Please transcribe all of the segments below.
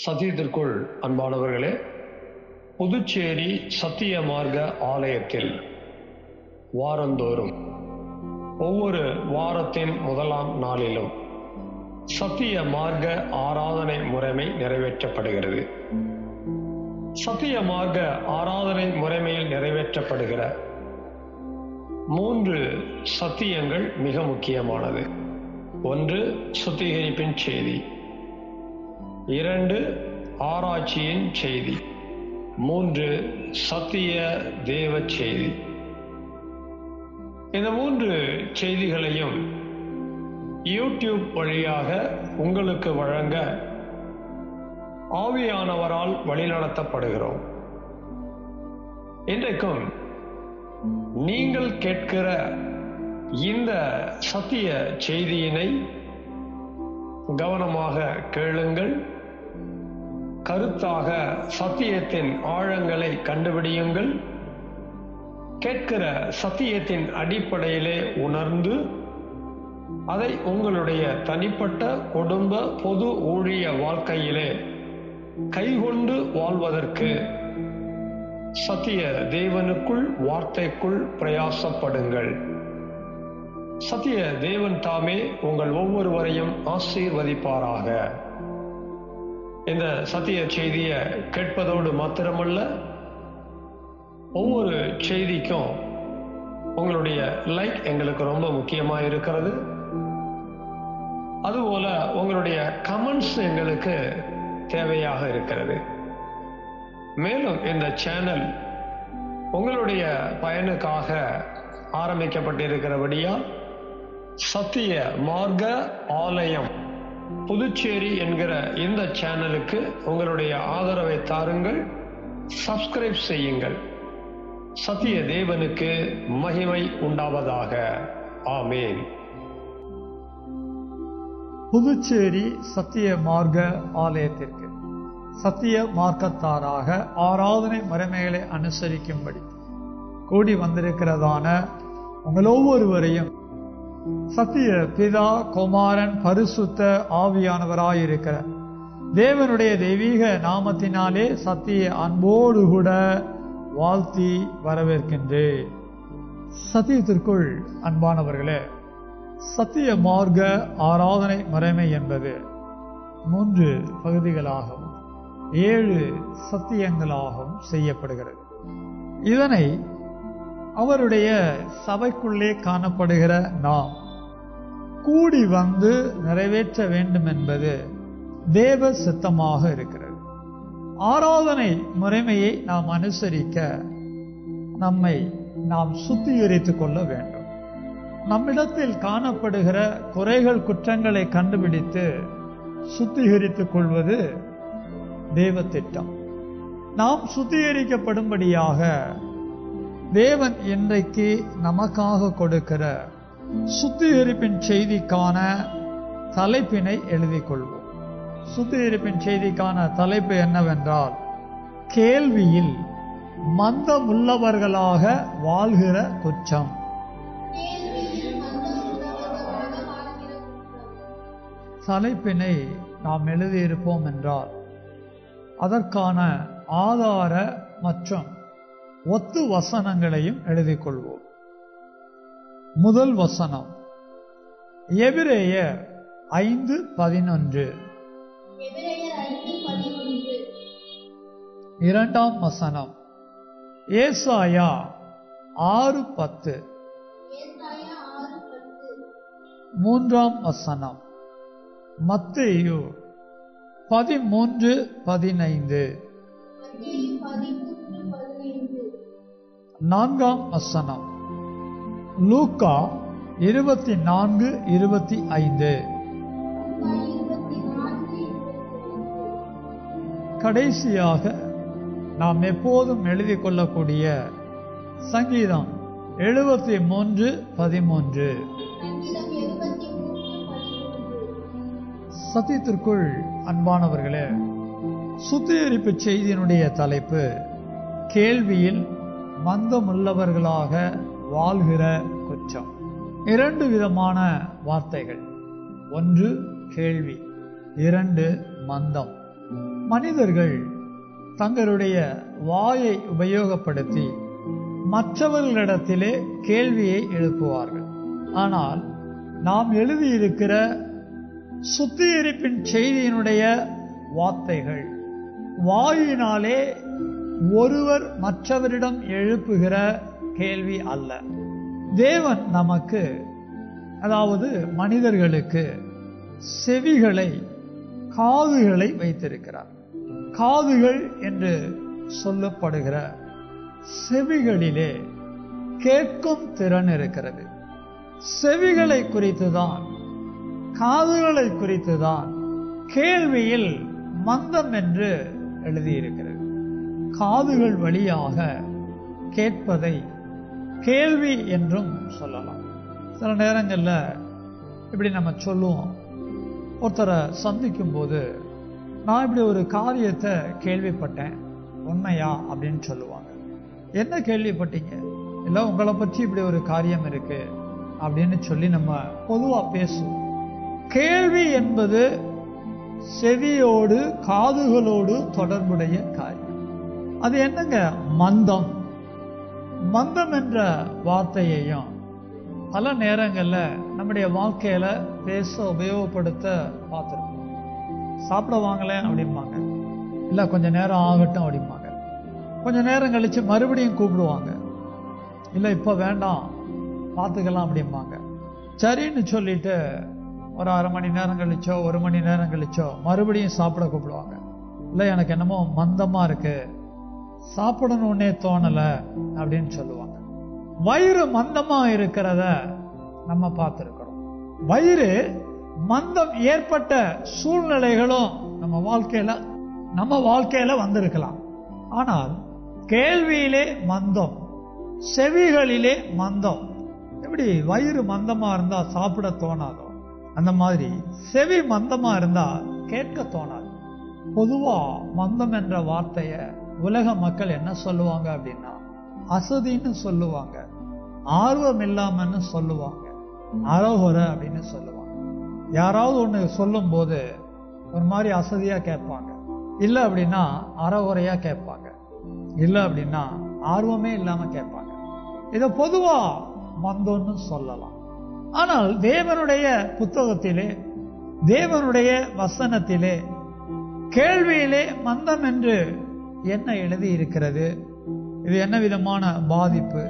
சத்தியத்திற்குள் அன்பானவர்களே, புதுச்சேரி சத்திய மார்க்க ஆலயத்தில் வாரந்தோறும் ஒவ்வொரு வாரத்தின் முதலாம் நாளிலும் சத்திய மார்க்க ஆராதனை முறைமை நிறைவேற்றப்படுகிறது. சத்திய மார்க்க ஆராதனை முறைமையில் நிறைவேற்றப்படுகிற 3 சத்தியங்கள் மிக முக்கியமானது. 1, சுத்திகரிப்பின் செய்தி. 2, ஆராய்ச்சியின் செய்தி. 3, சத்திய தேவ செய்தி. இந்த 3 செய்திகளையும் யூடியூப் வழியாக உங்களுக்கு வழங்க ஆவியானவரால் வழிநடத்தப்படுகிறோம். இன்றைக்கும் நீங்கள் கேட்கிற இந்த சத்திய செய்தியினை கவனமாக கேளுங்கள். கருத்தாக சத்தியத்தின் ஆழங்களை கண்டுபிடியுங்கள். கேட்கிற சத்தியத்தின் அடிப்படையிலே உணர்ந்து அதை உங்களுடைய தனிப்பட்ட குடும்ப பொது ஊழிய வாழ்க்கையிலே கைகொண்டு வாழ்வதற்கு சத்திய தேவனுக்குள் வார்த்தைக்குள் பிரயாசப்படுங்கள். சத்திய தேவன் தாமே உங்கள் ஒவ்வொருவரையும் ஆசீர்வதிப்பாராக. இந்த சத்திய செய்தியை கேட்பதோடு மாத்திரமல்ல, ஒவ்வொரு செய்திக்கும் உங்களுடைய லைக் எங்களுக்கு ரொம்ப முக்கியமாக இருக்கிறது. அதுபோல உங்களுடைய கமெண்ட்ஸ் எங்களுக்கு தேவையாக இருக்கிறது. மேலும் இந்த சேனல் உங்களுடைய பயனுக்காக ஆரம்பிக்கப்பட்டிருக்கிறபடியால் சத்திய மார்க்க ஆலயம் புதுச்சேரி என்கிற இந்த சேனலுக்கு உங்களுடைய ஆதரவை தாருங்கள். சப்ஸ்கிரைப் செய்யுங்கள். சத்திய தேவனுக்கு மகிமை உண்டாவதாக. ஆமேன். புதுச்சேரி சத்திய மார்க்க ஆலயத்திற்கு சத்திய மார்க்கத்தாராக ஆராதனை முறைமைகளை அனுசரிக்கும்படி கூடி வந்திருக்கிறதான உங்கள் ஒவ்வொருவரையும் சத்திய பிதா, குமாரன், பரிசுத்த ஆவியானவராயிருக்கிற தேவனுடைய தெய்வீக நாமத்தினாலே சத்திய அன்போடு கூட வாழ்த்தி வரவேற்கின்றேன். சத்தியத்திற்குள் அன்பானவர்களே, சத்திய மார்க்க ஆராதனை முறைமை என்பது 3 பகுதிகளாகவும் 7 சத்தியங்களாகவும் செய்யப்படுகிறது. இதனை அவருடைய சபைக்குள்ளே காணப்படுகிற நாம் கூடி வந்து நிறைவேற்ற வேண்டும் என்பது தேவ சித்தமாக இருக்கிறது. ஆராதனை முறைமையை நாம் அனுசரிக்க நம்மை நாம் சுத்திகரித்துக் கொள்ள வேண்டும். நம்மிடத்தில் காணப்படுகிற குறைகள் குற்றங்களை கண்டுபிடித்து சுத்திகரித்துக் கொள்வது தேவ திட்டம். நாம் சுத்திகரிக்கப்படும்படியாக தேவன் இன்றைக்கு நமக்காக கொடுக்கிற சுத்திகரிப்பின் செய்திக்கான தலைப்பினை எழுதிக் கொள்வோம். சுத்திகரிப்பின் செய்திக்கான தலைப்பு என்னவென்றால், கேள்வியில் மந்தமுள்ளவர்களாக வாழ்கிற குற்றம். தலைப்பினை நாம் எழுதியிருப்போம் என்றால் அதற்கான ஆதார மற்றும் ஒத்து வசனங்களையும் எழுதிக் கொள்வோம். முதல் வசனம் எபிரேயர் 5:11. இரண்டாம் வசனம் ஏசாயா 6:10. மூன்றாம் வசனம் மத்தேயு 13:15. நான்காம் வசனம் லூக்கா 24:25. கடைசியாக நாம் எப்போதும் எழுதிக் கொள்ளக்கூடிய சங்கீதம் 73:13. சத்தியத்திற்குள் அன்பானவர்களே, சுத்திகரிப்பு செய்தியினுடைய தலைப்பு கேள்வியில் மந்தமுள்ளவர்களாக வாழ்கிற குற்றம். 2 விதமான வார்த்தைகள். 1 கேள்வி, 2 மந்தம். மனிதர்கள் தங்களுடைய வாயை உபயோகப்படுத்தி மற்றவர்களிடத்திலே கேள்வியை எழுப்புவார்கள். ஆனால் நாம் எழுதியிருக்கிற சுத்திகரிப்பின் செய்தியினுடைய வார்த்தைகள் வாயினாலே ஒருவர் மற்றவரிடம் எழுப்புகிற கேள்வி அல்ல. தேவன் நமக்கு, அதாவது மனிதர்களுக்கு செவிகளை, காதுகளை வைத்திருக்கிறார். காதுகள் என்று சொல்லப்படுகிற செவிகளிலே கேட்கும் திறன் இருக்கிறது. செவிகளை குறித்துதான், காதுகளை குறித்துதான் கேள்வியில் மந்தம் என்று எழுதியிருக்கிறது. காதுகள் வழியாக கேட்பதை கேள்வி என்றும் சொல்லலாம். சில நேரங்களில் இப்படி நம்ம சொல்லுவோம், ஒருத்தரை சந்திக்கும் போது நான் இப்படி ஒரு காரியத்தை கேள்விப்பட்டேன், உண்மையா அப்படின்னு சொல்லுவாங்க. என்ன கேள்விப்பட்டீங்க? இல்லை, உங்களை பற்றி இப்படி ஒரு காரியம் இருக்கு அப்படின்னு சொல்லி நம்ம பொதுவாக பேசுவோம். கேள்வி என்பது செவியோடு காதுகளோடு தொடர்புடைய காரியம். அது என்னங்க? மந்தம். மந்தம் என்ற வார்த்தையையும் பல நேரங்களில் நம்முடைய வாழ்க்கையில பேச உபயோகப்படுத்த பார்த்துருக்கோம். சாப்பிட வாங்கலேன் அப்படிம்பாங்க, இல்லை கொஞ்ச நேரம் ஆகட்டும் அப்படிம்பாங்க. கொஞ்ச நேரம் கழிச்சு மறுபடியும் கூப்பிடுவாங்க, இல்லை இப்போ வேண்டாம் பார்த்துக்கலாம் அப்படிம்பாங்க. சரின்னு சொல்லிட்டு ஒரு அரை மணி நேரம் கழிச்சோ 1 மணி நேரம் கழிச்சோ மறுபடியும் சாப்பிட கூப்பிடுவாங்க. இல்லை எனக்கு என்னமோ மந்தமா இருக்கு, சாப்பிடணுன்னே தோணலை அப்படின்னு சொல்லுவாங்க. வயிறு மந்தமா இருக்கிறத நம்ம பார்த்துருக்கிறோம். வயிறு மந்தம் ஏற்பட்ட சூழ்நிலைகளும் நம்ம வாழ்க்கையில வந்திருக்கலாம். ஆனால் கேள்வியிலே மந்தம், செவிகளிலே மந்தம். எப்படி வயிறு மந்தமா இருந்தா சாப்பிட தோணாதோ, அந்த மாதிரி செவி மந்தமா இருந்தா கேட்க தோணாது. பொதுவா மந்தம் என்ற வார்த்தைய உலக மக்கள் என்ன சொல்லுவாங்க அப்படின்னா அசதின்னு சொல்லுவாங்க, ஆர்வம் இல்லாமன்னு சொல்லுவாங்க, அறகுறை அப்படின்னு சொல்லுவாங்க. யாராவது ஒண்ணு சொல்லும் போது ஒரு மாதிரி அசதியா கேட்பாங்க, இல்லை அப்படின்னா அறகுறையா கேட்பாங்க, இல்லை அப்படின்னா ஆர்வமே இல்லாம கேட்பாங்க. இதை பொதுவா மந்தம்னு சொல்லலாம். ஆனால் தேவனுடைய புத்தகத்திலே, தேவனுடைய வசனத்திலே கேள்வியிலே மந்தம் என்று என்ன எழுதி இருக்கிறது? இது என்ன விதமான பாதிப்பு?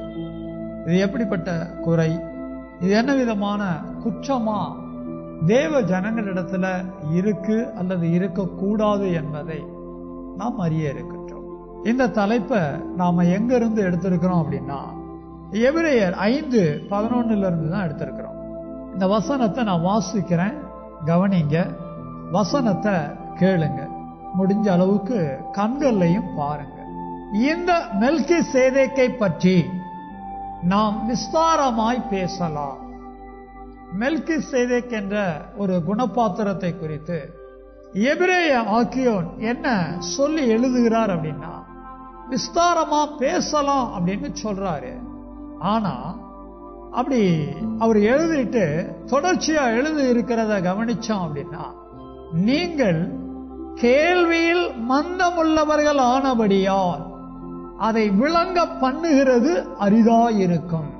இது எப்படிப்பட்ட குறை? இது என்ன விதமான குற்றமா தேவ ஜனங்களிடத்துல இருக்கு அல்லது இருக்கக்கூடாது என்பதை நாம் அறிய இருக்கின்றோம். இந்த தலைப்பை நாம எங்க இருந்து எடுத்திருக்கிறோம் அப்படின்னா எபிரேயர் 5:11 தான் எடுத்திருக்கிறோம். இந்த வசனத்தை நான் வாசிக்கிறேன், கவனிங்க. வசனத்தை கேளுங்க, முடிஞ்ச அளவுக்கு கண்கள்லையும் பாருங்க. இந்த மெல்கிசேதேக்கை பற்றி நாம் விஸ்தாரமாய் பேசலாம். மெல்கிசேதேக் என்ற ஒரு குணபாத்திரத்தை குறித்து எபிரேய ஆக்கியோன் என்ன சொல்லி எழுதுகிறார் அப்படின்னா விஸ்தாரமா பேசலாம் அப்படின்னு சொல்றாரு. ஆனா அப்படி அவர் எழுதிட்டு தொடர்ச்சியா எழுதி இருக்கிறத கவனிச்சோம் அப்படின்னா, நீங்கள் கேள்வியில் மந்தமுள்ளவர்கள் ஆனபடியால் அதை விளங்க பண்ணுகிறது அரிதாயிருக்கும்.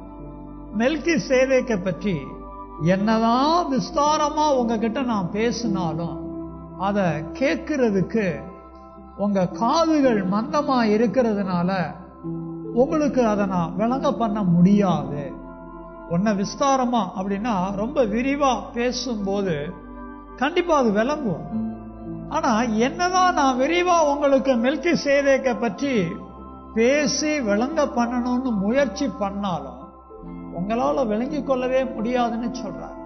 மெல்கிசேதேக்கை பற்றி என்னதான் விஸ்தாரமா உங்ககிட்ட நான் பேசினாலும் அதை கேட்கிறதுக்கு உங்க காதுகள் மந்தமா இருக்கிறதுனால உங்களுக்கு அதை நான் விளங்க பண்ண முடியாது. ஒன்ன விஸ்தாரமா அப்படின்னா ரொம்ப விரிவா பேசும்போது கண்டிப்பா அது விளங்கும். ஆனா என்னதான் நான் விரிவா உங்களுக்கு மெல்கிசேதேக்கை பற்றி பேசி விளங்க பண்ணணும்னு முயற்சி பண்ணாலும் உங்களால விளங்கிக் கொள்ளவே முடியாதுன்னு சொல்றார்.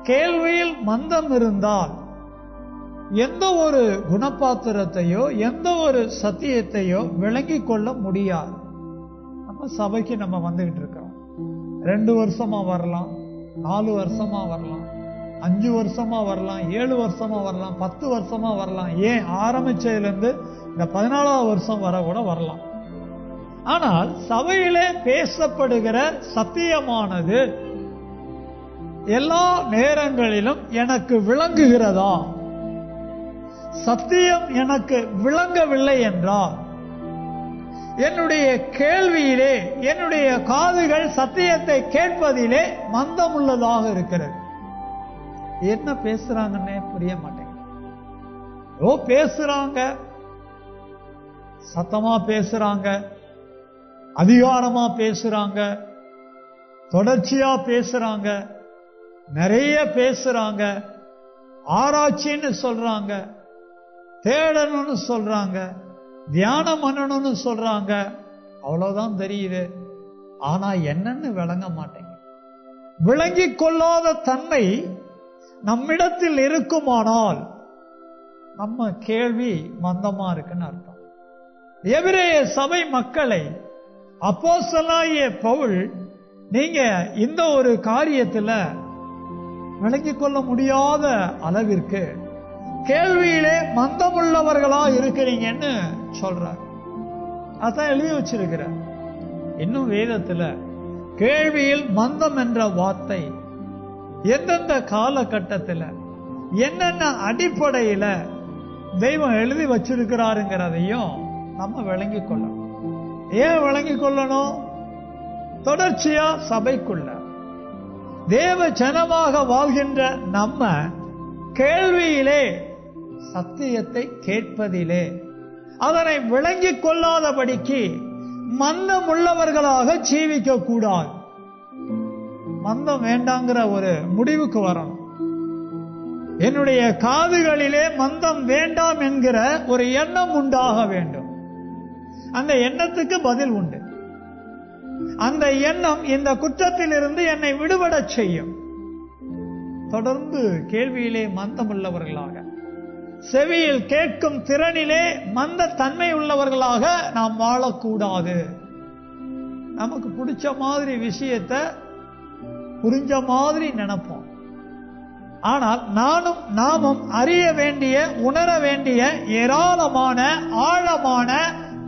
கேள்வியில் மந்தம் இருந்தால் எந்த ஒரு குணபாத்திரத்தையோ எந்த ஒரு சத்தியத்தையோ விளங்கிக் கொள்ள முடியாது. நம்ம சபைக்கு நம்ம வந்துகிட்டு இருக்கிறோம், 2 வருஷமா வரலாம், 4 வருஷமா வரலாம், 5 வருஷமா வரலாம், 7 வருஷமா வரலாம், 10 வருஷமா வரலாம், ஏன் ஆரம்பிச்சதுல இருந்து இந்த 14வது வருஷம் வர கூட வரலாம். ஆனால் சபையிலே பேசப்படுகிற சத்தியமானது எல்லா நேரங்களிலும் எனக்கு விளங்குகிறதா? சத்தியம் எனக்கு விளங்கவில்லை என்றால், என்னுடைய கேள்வியிலே என்னுடைய காதுகள் சத்தியத்தை கேட்பதிலே மந்தமுள்ளதாக இருக்கிறது. என்ன பேசுறாங்கன்னே புரிய மாட்டேங்குது. பேசுறாங்க, சத்தமா பேசுறாங்க, அதிகாரமா பேசுறாங்க, தொடர்ச்சியா பேசுறாங்க, நிறைய பேசுறாங்க, ஆராய்ச்சின்னு சொல்றாங்க, தேடணும்னு சொல்றாங்க, தியானம் பண்ணணும்னு சொல்றாங்க. அவ்வளவுதான் தெரியுது. ஆனா என்னன்னு விளங்க மாட்டேங்க. விளங்கிக் கொள்ளாத தன்மை நம்மிடத்தில் இருக்குமானால் நம்ம கேள்வி மந்தமா இருக்குன்னு அர்த்தம். எபிரேய சபை மக்களை அப்போஸ்தலனாகிய பவுல், நீங்க இந்த ஒரு காரியத்துல விளங்கிக் கொள்ள முடியாத அளவிற்கு கேள்வியிலே மந்தமுள்ளவர்களா இருக்கிறீங்கன்னு சொல்றார். அதான் எழுதி வச்சிருக்கிறார். இன்னும் வேதத்துல கேள்வியில் மந்தம் என்ற வார்த்தை எந்தெந்த காலகட்டத்தில் என்னென்ன அடிப்படையில தெய்வம் எழுதி வச்சிருக்கிறாருங்கிறதையும் நம்ம விளங்கிக் கொள்ளணும். ஏன் விளங்கிக் கொள்ளணும்? தொடர்ச்சியா சபைக்குள்ள தேவ ஜனமாக வாழ்கின்ற நம்ம கேள்வியிலே சத்தியத்தை கேட்பதிலே அதனை விளங்கிக் கொள்ளாதபடிக்கு மந்தம் உள்ளவர்களாக ஜீவிக்க கூடாது. மந்தம் வேண்டாங்கிற ஒரு முடிவுக்கு வரணும். என்னுடைய காதுகளிலே மந்தம் வேண்டாம் என்கிற ஒரு எண்ணம் உண்டாக வேண்டும். அந்த எண்ணத்துக்கு பதில் உண்டு. அந்த எண்ணம் இந்த குற்றத்திலிருந்து என்னை விடுபட செய்யும். தொடர்ந்து கேள்வியிலே மந்தம் உள்ளவர்களாக, செவியில் கேட்கும் திறனிலே மந்த தன்மை உள்ளவர்களாக நாம் வாழக்கூடாது. நமக்கு பிடிச்ச மாதிரி விஷயத்தை புரிஞ்ச மாதிரி நினைப்போம். ஆனால் நாமும் அறிய வேண்டிய, உணர வேண்டிய ஏராளமான ஆழமான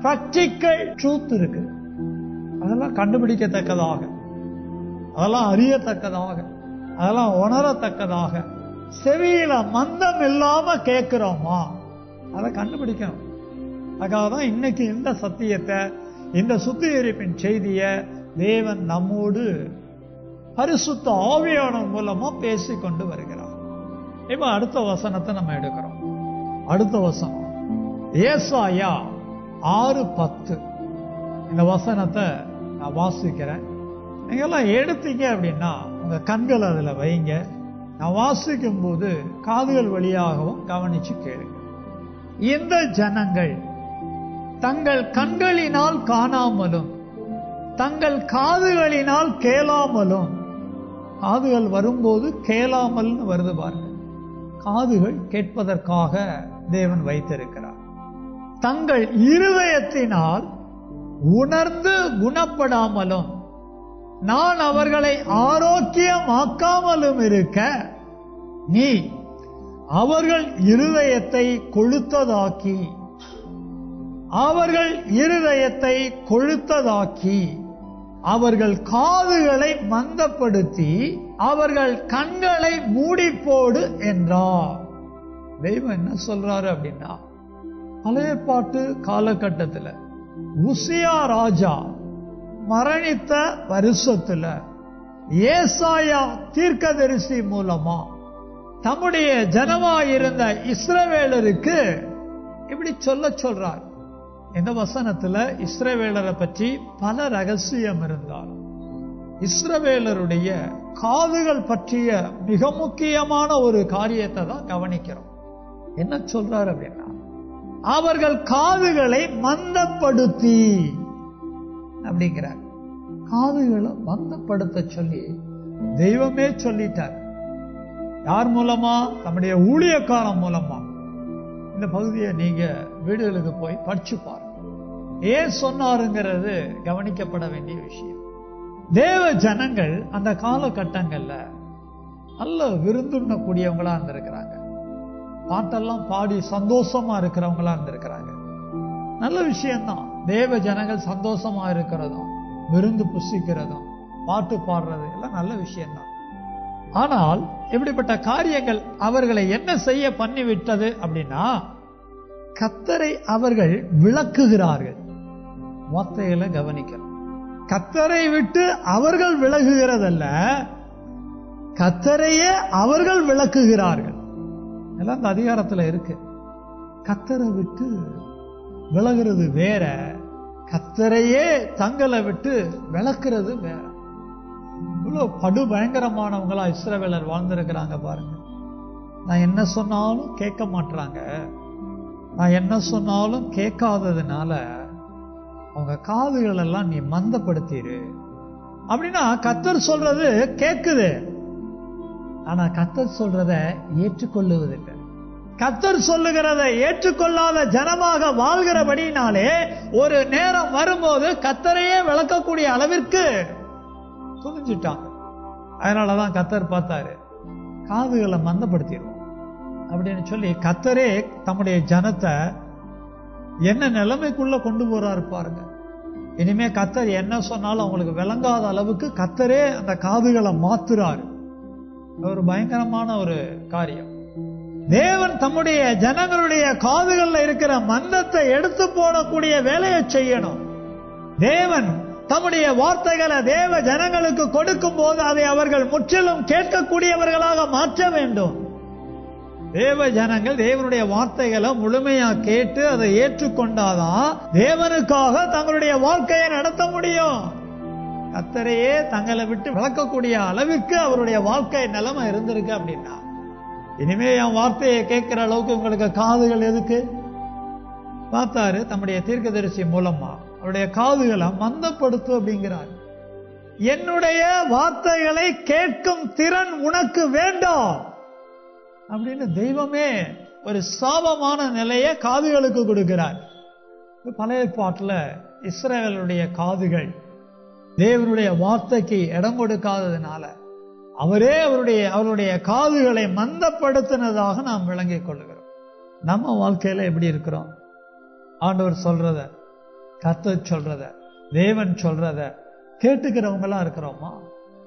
பிராக்டிக்கல் ட்ரூத் இருக்கு. அதெல்லாம் கண்டுபிடிக்கத்தக்கதாக, அதெல்லாம் அறியத்தக்கதாக, அதெல்லாம் உணரத்தக்கதாக செவியில மந்தம் இல்லாம கேட்கிறோமா, அதை கண்டுபிடிக்கணும். அதுக்காக தான் இன்னைக்கு இந்த சத்தியத்தை, இந்த சுத்திகரிப்பின் செய்திய தேவன் நம்மோடு பரிசுத்த ஆவியானவர் மூலமா பேசிக்கொண்டு வருகிறார். இப்ப அடுத்த வசனத்தை நம்ம எடுக்கிறோம். அடுத்த வசனம் ஏசாயா 6:10. இந்த வசனத்தை நான் வாசிக்கிறேன். நீங்க எல்லாம் எடுத்தீங்க அப்படின்னா உங்க கண்கள் அதுல வைங்க. நான் வாசிக்கும் போது காதுகள் வழியாகவும் கவனிச்சு கேளுங்க. இந்த ஜனங்கள் தங்கள் கண்களினால் காணாமலும் தங்கள் காதுகளினால் கேளாமலும், காதுகள் வரும்போது கேளாமல் வருது பாருங்க, காதுகள் கேட்பதற்காக தேவன் வைத்திருக்கிறார். தங்கள் இருதயத்தினால் உணர்ந்து குணப்படாமலும் நான் அவர்களை ஆரோக்கியமாக்காமலும் இருக்க நீ அவர்கள் இருதயத்தை கொழுத்ததாக்கி அவர்கள் காதுகளை மந்தப்படுத்தி அவர்கள் கண்களை மூடி போடு என்றார். தெய்வம் என்ன சொல்றாரு அப்படின்னா, பழைய ஏற்பாட்டு காலகட்டத்தில் உசியா ராஜா மரணித்த வருஷத்துல ஏசாயா தீர்க்கதரிசி மூலமா தம்முடைய ஜனமாயிருந்த இஸ்ரவேலருக்கு இப்படி சொல்றார். இந்த வசனத்துல இஸ்ரவேலரை பற்றி பல ரகசியம் இருந்தாலும் இஸ்ரவேலருடைய காதுகள் பற்றிய மிக முக்கியமான ஒரு காரியத்தை தான் கவனிக்கிறோம். என்ன சொல்றாரு அப்படின்னா, அவர்கள் காதுகளை மந்தப்படுத்தி அப்படிங்கிறார். காதுகளை மந்தப்படுத்த சொல்லி தெய்வமே சொல்லிட்டார். யார் மூலமா? தம்முடைய ஊழியக்காரன் மூலமா. இந்த பகுதியை நீங்க வீடுகளுக்கு போய் படிச்சு பாருங்க. ஏன் சொன்னாருங்கிறது கவனிக்கப்பட வேண்டிய விஷயம். தேவ ஜனங்கள் அந்த காலகட்டங்கள்ல நல்ல விருந்துண்ணக்கூடியவங்களா இருந்திருக்கிறாங்க. பாட்டெல்லாம் பாடி சந்தோஷமா இருக்கிறவங்களா இருந்திருக்கிறாங்க. நல்ல விஷயம்தான். தேவ ஜனங்கள் சந்தோஷமா இருக்கிறதும் விருந்து புசிக்கிறதும் பாட்டு பாடுறது எல்லாம் நல்ல விஷயம்தான். ஆனால் இப்படிப்பட்ட காரியங்கள் அவர்களை என்ன செய்ய பண்ணிவிட்டது அப்படின்னா, கர்த்தரை அவர்கள் விலக்குகிறார்கள். வார்த்தைகளை கவனிக்கணும். கர்த்தரை விட்டு அவர்கள் விலகுகிறதல்ல, கர்த்தரையே அவர்கள் விலக்குகிறார்கள். எல்லாம் இந்த அதிகாரத்துல இருக்கு. கர்த்தரை விட்டு விலகுறது வேற, கர்த்தரையே தங்களை விட்டு விலக்குறது வேற. இவ்வளவு படு பயங்கரமானவங்களா இஸ்ரவேலர் வாழ்ந்திருக்கிறாங்க பாருங்க. நான் என்ன சொன்னாலும் கேட்க மாட்டாங்க. நான் என்ன சொன்னாலும் கேட்காததுனால அவங்க காதுகள் எல்லாம் நீ மந்தப்படுத்திடு அப்படின்னா, கர்த்தர் சொல்றது கேட்குது, ஆனா கர்த்தர் சொல்றத ஏற்றுக்கொள்ளுவதில்லை. கர்த்தர் சொல்லுகிறத ஏற்றுக்கொள்ளாத ஜனமாக வாழ்கிறபடினாலே ஒரு நேரம் வரும்போது கர்த்தரையே விளக்கக்கூடிய அளவிற்கு துணிஞ்சிட்டாங்க. அதனாலதான் கர்த்தர் பார்த்தாரு, காதுகளை மந்தப்படுத்திடுவோம் அப்படின்னு சொல்லி கர்த்தரே தம்முடைய ஜனத்தை என்ன நிலைமைக்குள்ள கொண்டு போறாரு பாருங்க. இனிமே கர்த்தர் என்ன சொன்னாலும் அவங்களுக்கு விளங்காத அளவுக்கு கர்த்தரே அந்த காதுகளை மாத்துறாரு. ஒரு பயங்கரமான ஒரு காரியம். தேவன் தம்முடைய ஜனங்களுடைய காதுகள்ல இருக்கிற மந்தத்தை எடுத்து போடக்கூடிய வேலையை செய்யணும். தேவன் தம்முடைய வார்த்தைகளை தேவ ஜனங்களுக்கு கொடுக்கும் போது அதை அவர்கள் முற்றிலும் கேட்கக்கூடியவர்களாக மாற்ற வேண்டும். தேவ ஜனங்கள் தேவனுடைய வார்த்தைகளை முழுமையா கேட்டு அதை ஏற்றுக்கொண்டாதான் தேவனுக்காக தங்களுடைய வாழ்க்கையை நடத்த முடியும். கர்த்தரையே தங்களை விட்டு விளக்கக்கூடிய அளவிற்கு அவருடைய வாழ்க்கை நிலைமை இருந்திருக்கு அப்படின்னா, இனிமே என் வார்த்தையை கேட்கிற அளவுக்கு உங்களுக்கு காதுகள் எதுக்கு? பார்த்தாரு தம்முடைய தீர்க்கதரிசி மூலமா அவருடைய காதுகளை மந்தப்படுத்து அப்படிங்கிறார். என்னுடைய வார்த்தைகளை கேட்கும் திறன் உனக்கு வேண்டாம் அப்படின்னு தெய்வமே ஒரு சாபமான நிலையை காதுகளுக்கு கொடுக்கிறார். பழைய பாட்டுல இஸ்ரவேலுடைய காதுகள் தேவனுடைய வார்த்தைக்கு இடம் கொடுக்காததுனால அவரே அவருடைய காதுகளை மந்தப்படுத்தினதாக நாம் விளங்கிக் கொள்கிறோம். நம்ம வாழ்க்கையில எப்படி இருக்கிறோம்? ஆண்டவர் சொல்றத, கர்த்தர் சொல்றத, தேவன் சொல்றத கேட்டுக்கிறவங்களா இருக்கிறோமா?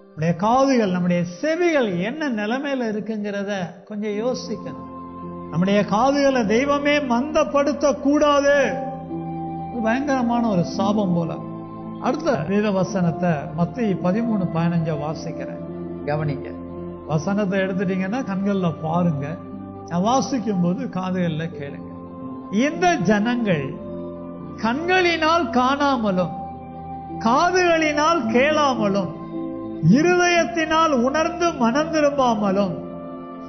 நம்முடைய காதுகள், நம்முடைய செவிகள் என்ன நிலைமையில இருக்குங்கிறத கொஞ்சம் யோசிக்கணும். நம்முடைய காதுகளை தெய்வமே மந்தப்படுத்த கூடாது. பயங்கரமான ஒரு சாபம் போல. அடுத்த வேத வசனத்தை மத்தேயு 13:15 வாசிக்கிறேன், கவனிங்க. வசனத்தை எடுத்துட்டீங்கன்னா கண்கள்ல பாருங்க, வாசிக்கும் போது காதுகள்ல கேளுங்க. இந்த ஜனங்கள் கண்களினால் காணாமலும் காதுகளினால் கேளாமலும் இருதயத்தினால் உணர்ந்து மனம் திரும்பாமலும்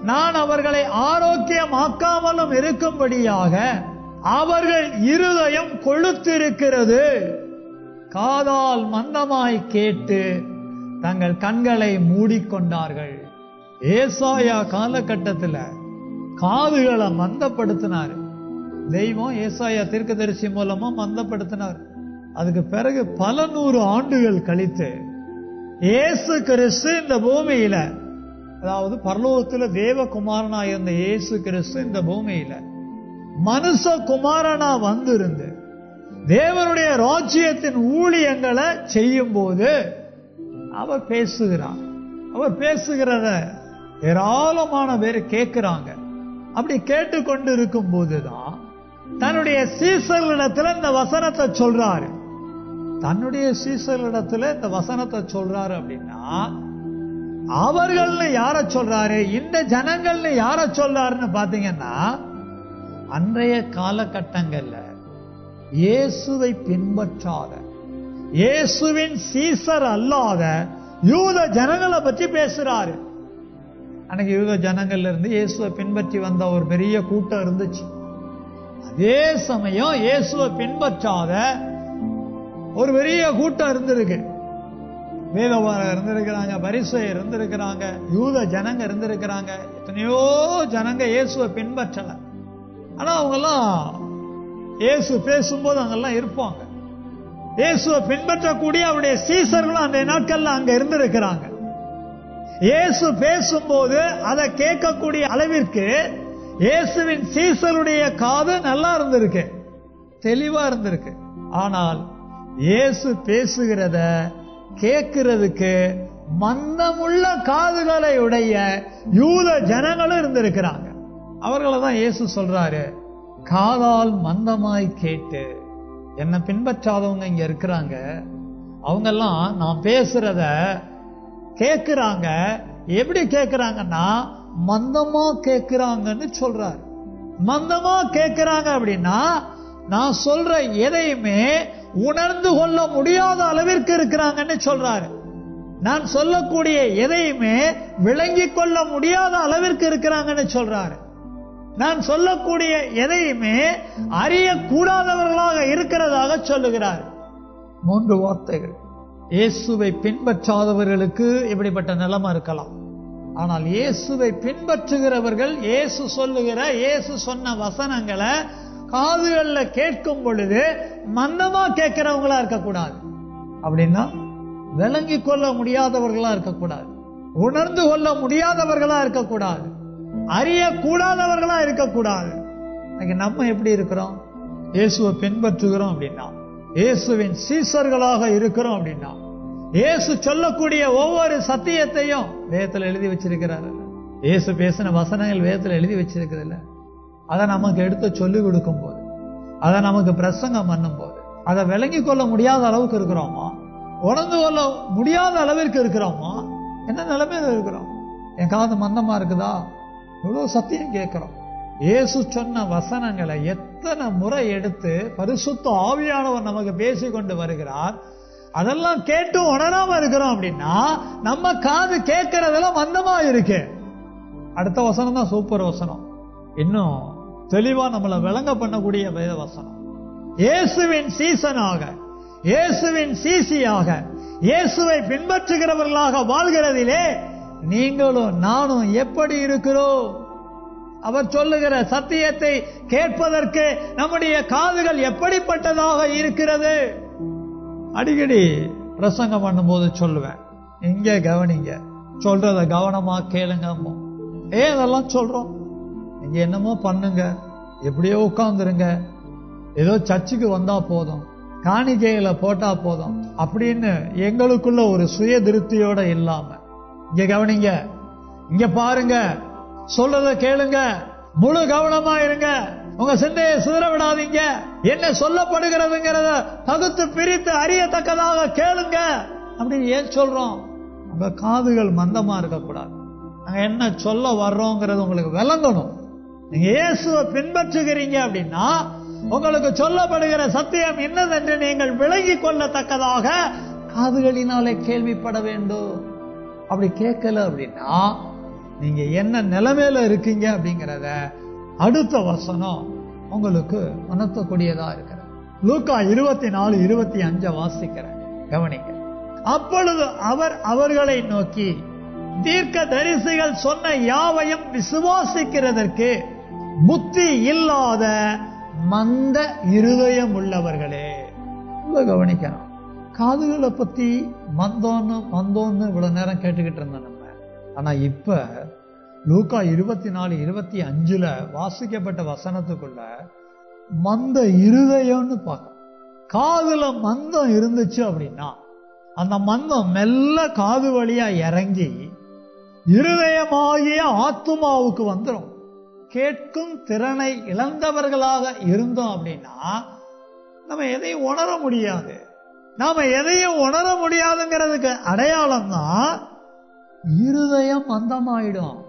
நான் அவர்களை ஆரோக்கியமாக்காமலும் இருக்கும்படியாக அவர்கள் இருதயம் கொழுத்திருக்கிறது. காதால் மந்தமாய் கேட்டு தங்கள் கண்களை மூடிக்கொண்டார்கள். ஏசாயா காலகட்டத்தில் காதுகளை மந்தப்படுத்தினார் தெய்வம். ஏசாயா தீர்க்கதரிசி மூலமா மந்தப்படுத்தினார். அதுக்கு பிறகு பல 100 ஆண்டுகள் கழித்து இயேசு கிறிஸ்து இந்த பூமியில, அதாவது பரலோகத்துல தேவகுமாரனா இருந்த இயேசு கிறிஸ்து இந்த பூமியில மனுஷ குமாரனா வந்திருந்து தேவனுடைய ராஜ்யத்தின் ஊழியங்களை செய்யும் போது அவர் பேசுகிறார். அவர் பேசுகிறத ஏராளமான பேர் கேட்கிறாங்க. அப்படி கேட்டுக்கொண்டு இருக்கும் போதுதான் தன்னுடைய சீசர்களிடத்துல இந்த வசனத்தை சொல்றாரு. தன்னுடைய சீசர்களிடத்துல இந்த வசனத்தை சொல்றாரு அப்படின்னா, அவர்கள்னு யார சொல்றாரு, இந்த ஜனங்கள்னு யார சொல்றாருன்னு பாத்தீங்கன்னா, அன்றைய காலகட்டங்கள்ல இயேசுவை பின்பற்றாத, இயேசுவின் சீசர் அல்லாத யூத ஜனங்களை பற்றி பேசுறாரு. அன்னைக்கு யூத ஜனங்கள்ல இருந்து இயேசுவை பின்பற்றி வந்த ஒரு பெரிய கூட்டம் இருந்துச்சு. அதே சமயம் இயேசுவை பின்பற்றாத ஒரு பெரிய கூட்டம் இருந்திருக்கு. வேதவாரர் இருந்திருக்கிறாங்க, பரிசேயர் இருந்திருக்கிறாங்க, யூத ஜனங்க இருந்திருக்கிறாங்க. எத்தனையோ ஜனங்க இயேசுவை பின்பற்றல. ஆனா அவங்க எல்லாம் இயேசு பேசும்போது அங்கெல்லாம் இருப்பாங்க. இயேசுவை பின்பற்றக்கூடிய அவருடைய சீசர்களும் அந்த நாட்கள்ல அங்க இருந்திருக்கிறாங்க. இயேசு பேசும்போது அதை கேட்கக்கூடிய அளவிற்கு இயேசுவின் சீசருடைய காது நல்லா இருந்திருக்கு, தெளிவா இருந்திருக்கு. ஆனால் இயேசு பேசுகிறத கேட்கிறதுக்கு மந்தமுள்ள காதுகளை உடைய யூத ஜனங்களும் இருந்திருக்கிறாங்க. அவர்களை தான் இயேசு சொல்றாரு, காதால் மந்தமாய் கேட்டு. என்ன பின்பற்றாதவங்க இங்க இருக்கிறாங்க. அவங்கெல்லாம் நான் பேசுறத கேக்குறாங்க. எப்படி கேக்குறாங்கன்னா மந்தமா கேக்குறாங்கன்னு சொல்றாரு. மந்தமா கேக்குறாங்க அப்படின்னா நான் சொல்ற எதையுமே உணர்ந்து கொள்ள முடியாத அளவிற்கு இருக்கிறாங்கன்னு சொல்றாரு. நான் சொல்லக்கூடிய எதையுமே விளங்கிக் கொள்ள முடியாத அளவிற்கு இருக்கிறாங்கன்னு சொல்றாரு. நான் சொல்லக்கூடிய எதையுமே அறியக்கூடாதவர்களாக இருக்கிறதாக சொல்லுகிறார். 3 வார்த்தைகள். இயேசுவை பின்பற்றாதவர்களுக்கு இப்படிப்பட்ட நிலைமை இருக்கலாம். ஆனால் இயேசுவை பின்பற்றுகிறவர்கள் இயேசு சொல்லுகிற இயேசு சொன்ன வசனங்களை காதுகள்ல கேட்கும் பொழுது மந்தமா கேட்கிறவங்களா இருக்கக்கூடாது. அப்படின்னா விளங்கிக் கொள்ள முடியாதவர்களா இருக்கக்கூடாது, உணர்ந்து கொள்ள முடியாதவர்களா இருக்கக்கூடாது, அறியக்கூடாதவர்களா இருக்கக்கூடாது. நம்ம எப்படி இருக்கிறோம்? இயேசுவை பின்பற்றுகிறோம் அப்படின்னா, இயேசுவின் சீசர்களாக இருக்கிறோம் அப்படின்னா, இயேசு சொல்லக்கூடிய ஒவ்வொரு சத்தியத்தையும் வேதத்தில் எழுதி வச்சிருக்கிறார். இயேசு பேசின வசனங்கள் வேதத்தில் எழுதி வச்சிருக்கிறதில்ல. அதை நமக்கு எடுத்து சொல்லிக் கொடுக்கும் போது, அதை நமக்கு பிரசங்கம் பண்ணும் போது, அதை விளங்கிக் கொள்ள முடியாத அளவுக்கு இருக்கிறோமா? உணர்ந்து கொள்ள முடியாத அளவிற்கு இருக்கிறோமா? என்ன நிலைமையில இருக்கிறோம்? என் காது மந்தமா இருக்குதா? இவ்வளவு சத்தியம் கேட்கிறோம். இயேசு சொன்ன வசனங்களை எத்தனை முறை எடுத்து பரிசுத்த ஆவியானவர் நமக்கு பேசிக்கொண்டு வருகிறார். அதெல்லாம் கேட்டு உணராம இருக்கிறோம் அப்படின்னா நம்ம காது கேட்கறதெல்லாம் மந்தமா இருக்கு. அடுத்த வசனம் தான் சூப்பர் வசனம். இன்னும் தெளிவா நம்மளை விளங்க பண்ணக்கூடிய வேத வசனம். இயேசுவின் சீசனாக, இயேசுவின் சீசியாக, இயேசுவை பின்பற்றுகிறவர்களாக வாழ்கிறதிலே நீங்களும் நானும் எப்படி இருக்கிறோம்? அவர் சொல்லுகிற சத்தியத்தை கேட்பதற்கு நம்முடைய காதுகள் எப்படிப்பட்டதாக இருக்கிறது? அடிக்கடி பிரசங்கம் பண்ணும்போது சொல்லுவேன், இங்க கவனிங்க, சொல்றத கவனமா கேளுங்க. ஏன் அதெல்லாம் சொல்றோம்? நீங்க என்னமோ பண்ணுங்க, எப்படியோ உட்கார்ந்துருங்க, ஏதோ சர்ச்சுக்கு வந்தா போதும், காணிக்கைகளை போட்டா போதும் அப்படின்னு எங்களுக்குள்ள ஒரு சுய திருப்தியோட இல்லாம, இங்க கவனிங்க, இங்க பாருங்க, சொல்றத கேளுங்க, முழு கவனமா இருங்க, உங்க சிந்தையை சிதற விடாதீங்க, என்ன சொல்லப்படுகிறதுங்கிறத பகுத்து பிரித்து அறியத்தக்கதாக கேளுங்க அப்படின்னு ஏன் சொல்றோம்? உங்க காதுகள் மந்தமா இருக்கக்கூடாது. நாங்க என்ன சொல்ல வர்றோங்கிறது உங்களுக்கு விளங்கணும். நீங்க இயேசுவை பின்பற்றுகிறீங்க அப்படின்னா உங்களுக்கு சொல்லப்படுகிற சத்தியம் என்னதென்று நீங்கள் விளங்கிக் கொள்ளத்தக்கதாக காதுகளினாலே கேள்விப்பட வேண்டும். அப்படி கேட்கல அப்படின்னா நீங்க என்ன நிலைமையில இருக்கீங்க அப்படிங்கிறத அடுத்த வசனம் உங்களுக்கு உணர்த்தக்கூடியதா இருக்கிறது. லூக்கா 24:25 வாசிக்கிறேன், கவனிங்க. அப்பொழுது அவர் அவர்களை நோக்கி, தீர்க்க தரிசிகள் சொன்ன யாவையும் விசுவாசிக்கிறதற்கு புத்தி இல்லாத மந்த இருதயம் உள்ளவர்களே. கவனிக்கணும். காதுகளை பத்தி மந்தோன்னு இவ்வளவு நேரம் கேட்டுக்கிட்டு இருந்தோம் நம்ம. ஆனா இப்ப லூக்கா 24:25 வாசிக்கப்பட்ட வசனத்துக்குள்ள மந்த இருதயம்னு பார்க்க. காதுல மந்தம் இருந்துச்சு அப்படின்னா அந்த மந்தம் மெல்ல காது வழியா இறங்கி இருதயமாகிய ஆத்துமாவுக்கு வந்துடும். கேட்கும் திறனை இழந்தவர்களாக இருந்தோம் அப்படின்னா நம்ம எதையும் உணர முடியாது. நாம எதையும் உணர முடியாதுங்கிறதுக்கு அடையாளம் தான் இருதயம் மந்தமாயிடும்.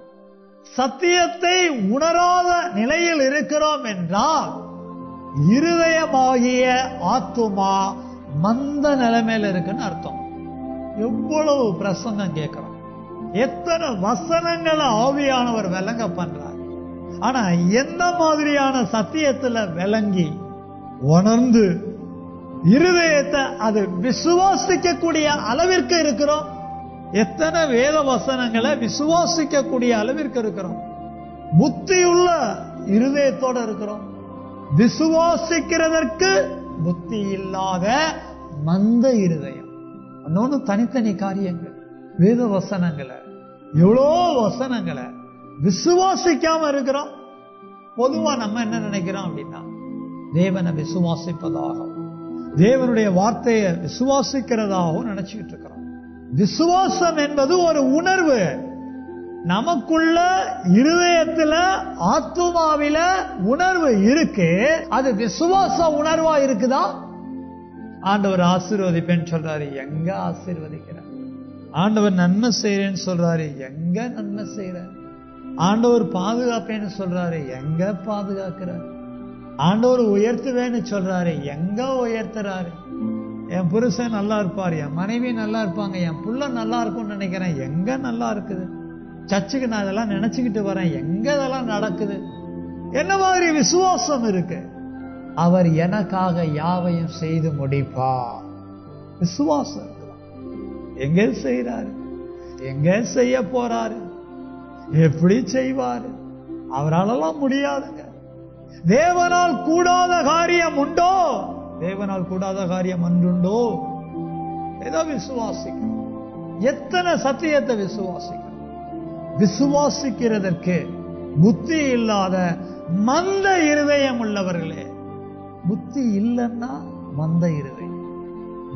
சத்தியத்தை உணராத நிலையில் இருக்கிறோம் என்றால் இருதயமாகிய ஆத்துமா மந்த நிலைமையில இருக்குன்னு அர்த்தம். எவ்வளவு பிரசங்கம் கேட்கிறோம், எத்தனை வசனங்களை ஆவியானவர் விளங்க பண்றார். ஆனா எந்த மாதிரியான சத்தியத்துல விளங்கி உணர்ந்து இருதயத்தை அது விசுவாசிக்கக்கூடிய அளவிற்கு இருக்கிறோம்? எத்தனை வேத வசனங்களை விசுவாசிக்கக்கூடிய அளவிற்கு இருக்கிறோம்? புத்தியுள்ள இருதயத்தோட இருக்கிறோம். விசுவாசிக்கிறதற்கு புத்தி இல்லாத மந்த இருதயம். இன்னொன்னு தனித்தனி காரியங்கள். வேத வசனங்களை, எவ்வளோ வசனங்களை விசுவாசிக்காம இருக்கிறோம். பொதுவா நம்ம என்ன நினைக்கிறோம் அப்படின்னா, தேவனை விசுவாசிப்பதாகவும் தேவனுடைய வார்த்தையை விசுவாசிக்கிறதாகவும் நினைச்சுக்கிட்டு இருக்கிறோம். விசுவாசம் என்பது ஒரு உணர்வு. நமக்குள்ள இருதயத்துல ஆத்துமாவில உணர்வு இருக்கு, அது விசுவாச உணர்வா இருக்குதா? ஆண்டவர் ஆசீர்வதிப்பேன்னு சொல்றாரு, எங்க ஆசீர்வதிக்கிறார்? ஆண்டவர் நன்மை செய்யறேன்னு சொல்றாரு, எங்க நன்மை செய்யறார்? ஆண்டவர் பாதுகாப்பேன்னு சொல்றாரு, எங்க பாதுகாக்கிறார்? ஆண்டவர் உயர்த்துவேன்னு சொல்றாரு, எங்க உயர்த்துறாரு? என் புருஷன் நல்லா இருப்பார், என் மனைவி நல்லா இருப்பாங்க, என் புள்ள நல்லா இருக்கும்னு நினைக்கிறேன், எங்க நல்லா இருக்குது? சர்ச்சுக்கு நான் இதெல்லாம் நினைச்சுக்கிட்டு வரேன், எங்க இதெல்லாம் நடக்குது? என்ன மாதிரி விசுவாசம் இருக்கு? அவர் எனக்காக யாவையும் செய்து முடிப்பார். விசுவாசம் எங்க செய்யறாரு? எங்க செய்ய போறாரு? எப்படி செய்வாரு? அவராலெல்லாம் முடியாதுங்க. தேவனால் கூடாத காரியம் உண்டோ? தேவனால் கூடாத காரியம் அன்றுண்டோ? ஏதோ விசுவாசிக்கணும். எத்தனை சத்தியத்தை விசுவாசிக்கணும்? விசுவாசிக்கிறதற்கு புத்தி இல்லாத மந்த இருதயம் உள்ளவர்களே. புத்தி இல்லைன்னா மந்த இருதயம்.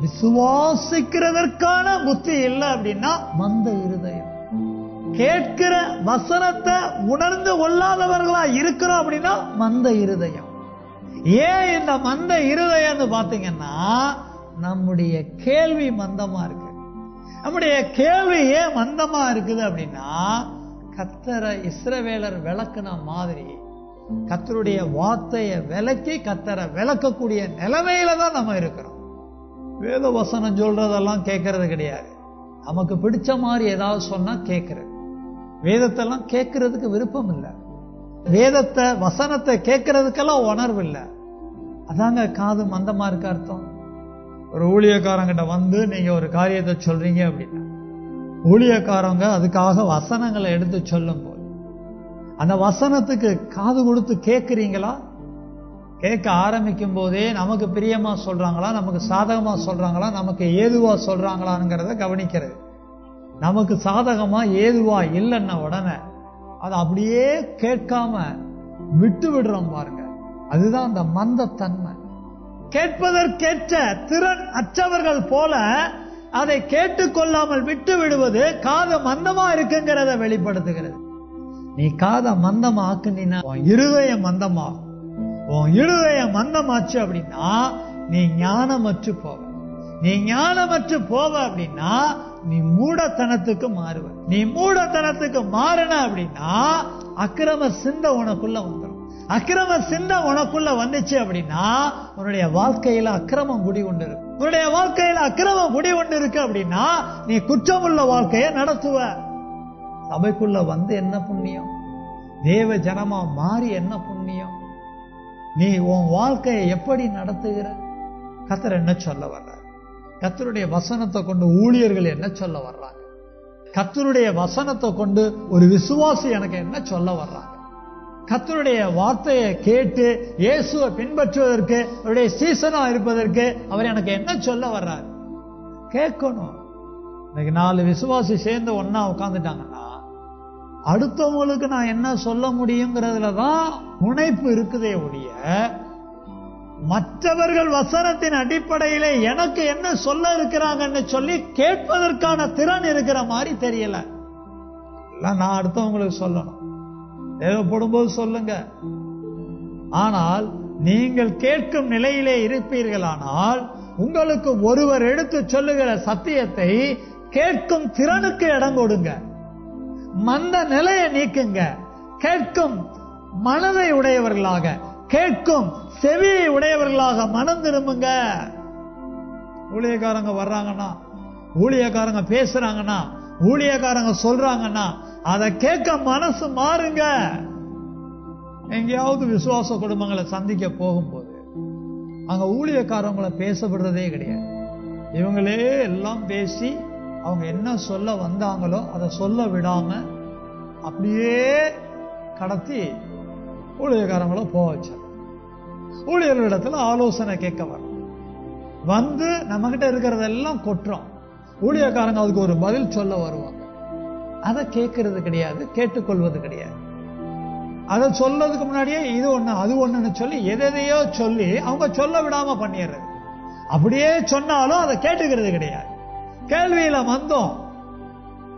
விசுவாசிக்கிறதற்கான புத்தி இல்லை அப்படின்னா மந்த இருதயம். கேட்கிற வசனத்தை உணர்ந்து கொள்ளாதவர்களா இருக்கிறோம் அப்படின்னா மந்த இருதயம். ஏன் இந்த மந்த இருதயம் பாத்தீங்கன்னா, நம்முடைய கேள்வி மந்தமா இருக்கு. நம்முடைய கேள்வி ஏன் மந்தமா இருக்குது அப்படின்னா, கர்த்தரை இஸ்ரவேலர் விளக்குன மாதிரி கர்த்தருடைய வார்த்தையை விளக்கி கர்த்தரை விளக்கக்கூடிய நிலைமையில தான் நம்ம இருக்கிறோம். வேத வசனம் சொல்றதெல்லாம் கேட்கறது கிடையாது. நமக்கு பிடிச்ச மாதிரி ஏதாவது சொன்னா கேட்கறது. வேதத்தெல்லாம் கேட்கறதுக்கு விருப்பம் இல்லை. வேதத்தை வசனத்தை கேட்கறதுக்கெல்லாம் உணர்வு இல்லை. அதாங்க காது மந்தமா இருக்க அர்த்தம். ஒரு ஊழியக்காரங்கிட்ட வந்து நீங்க ஒரு காரியத்தை சொல்றீங்க அப்படின்னா, ஊழியக்காரங்க அதுக்காக வசனங்களை எடுத்து சொல்லும் போது அந்த வசனத்துக்கு காது கொடுத்து கேட்கிறீங்களா? கேட்க ஆரம்பிக்கும் போதே நமக்கு பிரியமா சொல்றாங்களா, நமக்கு சாதகமா சொல்றாங்களா, நமக்கு ஏதுவா சொல்றாங்களாங்கிறத கவனிக்கிறது. நமக்கு சாதகமா ஏதுவா இல்லைன்னா உடனே அதை அப்படியே கேட்காம விட்டு விடுறோம் பாருங்க. அதுதான் அந்த மந்தத்தன்மை. கேட்பதற்கேற்ற திறன் அற்றவர்கள் போல அதை கேட்டுக்கொள்ளாமல் விட்டு விடுவது காது மந்தமா இருக்குங்கிறத வெளிப்படுத்துகிறது. நீ காதை மந்தமா ஆக்குனா உன் இருதயம் மந்தமாகும். உன் இருதயம் மந்தமாச்சு அப்படின்னா நீ ஞானமற்று போவ. நீ ஞானமற்று போவ அப்படின்னா நீ மூடத்தனத்துக்கு மாறுவ. நீ மூடத்தனத்துக்கு மாறின அப்படின்னா அக்கிரம சிந்த உனக்குள்ள வந்துடும். அக்கிரம சிந்த உனக்குள்ள வந்துச்சு அப்படின்னா உன்னுடைய வாழ்க்கையில அக்கிரமம் குடி கொண்டு இருக்கு. உன்னுடைய வாழ்க்கையில அக்கிரமம் குடி கொண்டு இருக்கு அப்படின்னா நீ குற்றமுள்ள வாழ்க்கையை நடத்துவ. சபைக்குள்ள வந்து என்ன புண்ணியம்? தேவ ஜனமா மாறி என்ன புண்ணியம்? நீ உன் வாழ்க்கையை எப்படி நடத்துகிற? கர்த்தர் என்ன சொல்ல வர்றார்? கர்த்தருடைய வசனத்தை கொண்டு ஊழியர்கள் என்ன சொல்ல வர்றாங்க? கர்த்தருடைய வசனத்தை கொண்டு ஒரு விசுவாசி எனக்கு என்ன சொல்ல வர்றாங்க? கர்த்தருடைய வார்த்தையை கேட்டு இயேசுவை பின்பற்றுவதற்கு, அவருடைய சீசனா இருப்பதற்கு அவர் எனக்கு என்ன சொல்ல வர்றார்? கேட்கணும். இன்னைக்கு 4 விசுவாசி சேர்ந்து ஒன்னா உட்காந்துட்டாங்கன்னா அடுத்தவங்களுக்கு நான் என்ன சொல்ல முடியுங்கிறதுலதான் முனைப்பு இருக்குதே ஒழிய, மற்றவர்கள் வசனத்தின் அடிப்படையிலே எனக்கு என்ன சொல்ல இருக்கிறாங்கன்னு சொல்லி கேட்பதற்கான திறன் இருக்கிற மாதிரி தெரியல. நான் அடுத்தவங்களுக்கு சொல்லணும், தேவைப்படும் போது சொல்லுங்க. ஆனால் நீங்கள் கேட்கும் நிலையிலே இருப்பீர்களானால் உங்களுக்கு ஒருவர் எடுத்து சொல்லுகிற சத்தியத்தை கேட்கும் திறனுக்கு இடம் கொடுங்க. மந்த நிலையை நீக்குங்க. கேட்கும் மனதை உடையவர்களாக, கேட்கும் செவியை உடையவர்களாக மனம் திரும்புங்க. ஊழியக்காரங்க வர்றாங்கன்னா, ஊழியக்காரங்க பேசுறாங்கன்னா, ஊழியக்காரங்க சொல்றாங்கன்னா அதை கேட்க மனசு மாறுங்க. எங்கேயாவது விசுவாச குடும்பங்களை சந்திக்க போகும்போது அங்க ஊழியக்காரங்களை பேச விடுறதே கிடையாது. இவங்களே எல்லாம் பேசி அவங்க என்ன சொல்ல வந்தாங்களோ அதை சொல்ல விடாம அப்படியே கடத்தி ஊழியக்காரங்கள போக வச்சாங்க. ஊழியர்களிடத்துல ஆலோசனை கேட்க வரோம். வந்து நம்ம கிட்ட இருக்கிறதெல்லாம் கொட்டுறோம். ஊழியக்காரங்க அதுக்கு ஒரு பதில் சொல்ல வருவாங்க. அதை கேட்கறது கிடையாது, கேட்டுக்கொள்வது கிடையாது. அதை சொல்றதுக்கு முன்னாடியே இது ஒண்ணு அது ஒண்ணுன்னு சொல்லி எதையோ சொல்லி அவங்க சொல்ல விடாம பண்ணிடுறது. அப்படியே சொன்னாலும் அதை கேட்டுக்கிறது கிடையாது. கேள்வியில வந்தோம்,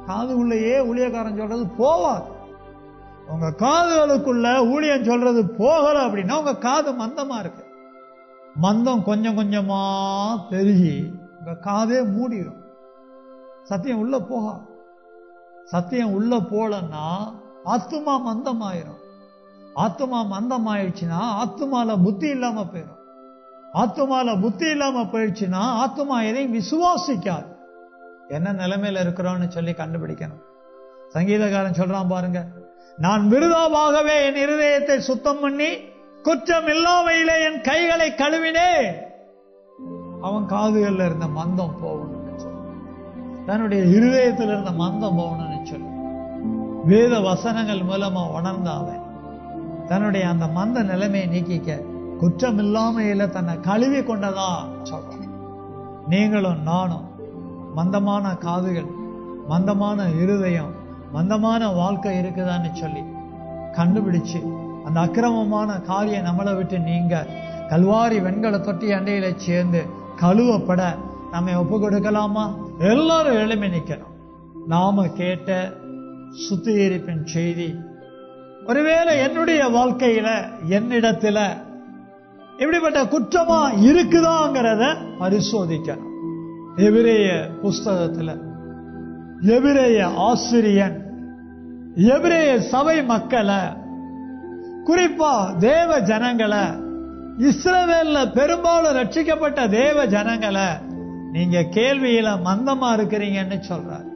காது உள்ளேயே ஊழியக்காரன் சொல்றது போவாது. உங்க காதுகளுக்குள்ள ஊழியம் சொல்றது போகல அப்படின்னா உங்க காது மந்தமா இருக்கு. மந்தம் கொஞ்சம் கொஞ்சமா பெருகி உங்க காதே மூடிடும். சத்தியம் உள்ள போகாது. சத்தியம் உள்ள போலன்னா ஆத்துமா மந்தமாயிரும். ஆத்துமா மந்தமாயிடுச்சுன்னா ஆத்துமால புத்தி இல்லாம போயிடும். ஆத்துமால புத்தி இல்லாம போயிடுச்சுன்னா ஆத்துமா எதையும் விசுவாசிக்காது. என்ன நிலைமையில இருக்கிறோம்னு சொல்லி கண்டுபிடிக்கணும். சங்கீதக்காரன் சொல்றான் பாருங்க, நான் விருதாவாகவே என் இருதயத்தை சுத்தம் பண்ணி குற்றம் இல்லாமையிலே என் கைகளை கழுவினேன். அவன் காதுகள்ல இருந்த மந்தம் போகணும்னு சொல்லி, தன்னுடைய இருதயத்தில் இருந்த மந்தம் போகணும்னு சொல்லி வேத வசனங்கள் மூலமா உணர்ந்த அவன் தன்னுடைய அந்த மந்த நிலைமையை நீக்கிக்க குற்றம் இல்லாமையில தன்னை கழுவி கொண்டதா சொல்றான். நீங்களும் நானும் மந்தமான காதுகள், மந்தமான இருதயம், மந்தமான வாழ்க்கை இருக்குதான்னு சொல்லி கண்டுபிடிச்சு அந்த அக்கிரமமான காரியம் நம்மளை விட்டு நீங்க கல்வாரி வெண்கல தொட்டி அண்டையில சேர்ந்து கழுவப்பட நம்ம ஒப்பு கொடுக்கலாமா? எல்லாரும் எழுப்பி நிக்கணும். நாம கேட்ட சுத்திகரிப்பின் செய்தி ஒருவேளை என்னுடைய வாழ்க்கையில என்னிடத்துல இப்படிப்பட்ட குற்றமா இருக்குதாங்கிறத பரிசோதிக்கணும். எபிரேய புஸ்தகத்துல எபிரேய ஆசிரியன் எபிரேய சபை மக்களை, குறிப்பா தேவ ஜனங்களை, இஸ்ரவேல்ல பெரும்பாலும் ரட்சிக்கப்பட்ட தேவ ஜனங்களை நீங்க கேள்வியில மந்தமா இருக்கிறீங்கன்னு சொல்றார்.